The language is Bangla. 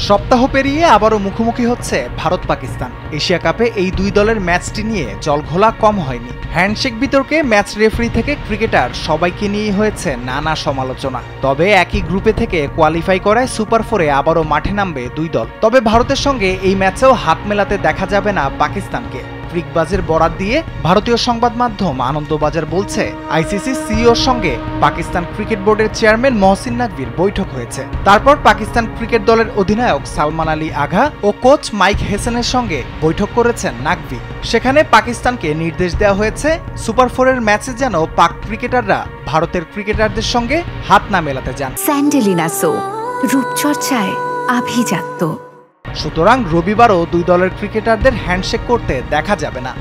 সপ্তাহ পেরিয়ে আবারও মুখোমুখি হচ্ছে ভারত পাকিস্তান। এশিয়া কাপে এই দুই দলের ম্যাচটি নিয়ে জলঘোলা কম হয়নি। হ্যান্ডশেক বিতর্কে ম্যাচ রেফারি থেকে ক্রিকেটার সবাইকে নিয়ে হয়েছে নানা সমালোচনা। তবে একই গ্রুপে থেকে কোয়ালিফাই করায় সুপার ফোরে আবারও মাঠে নামবে দুই দল। তবে ভারতের সঙ্গে এই ম্যাচেও হাত মেলাতে দেখা যাবে না পাকিস্তানকে। ক্রিকবাজের বরাত দিয়ে ভারতীয় সংবাদ মাধ্যম আনন্দবাজার বলছে, আইসিসি সিইওর সঙ্গে পাকিস্তান ক্রিকেট বোর্ডের চেয়ারম্যান মহসিন নাকভির বৈঠক হয়েছে। তারপর পাকিস্তান ক্রিকেট দলের অধিনায়ক সালমান আলী আগা ও কোচ মাইক হেসেনের সঙ্গে বৈঠক করেছেন নাকভি। সেখানে পাকিস্তানকে নির্দেশ দেওয়া হয়েছে সুপার ফোরের ম্যাচে যেন পাক ক্রিকেটাররা ভারতের ক্রিকেটারদের সঙ্গে হাত না মেলাতে যান। স্যান্ডেলিনা সো, রূপচর্চায় আভিজাত্য। সুতরাং রবিবারও দুই দলের ক্রিকেটারদের হ্যান্ডশেক করতে দেখা যাবে না।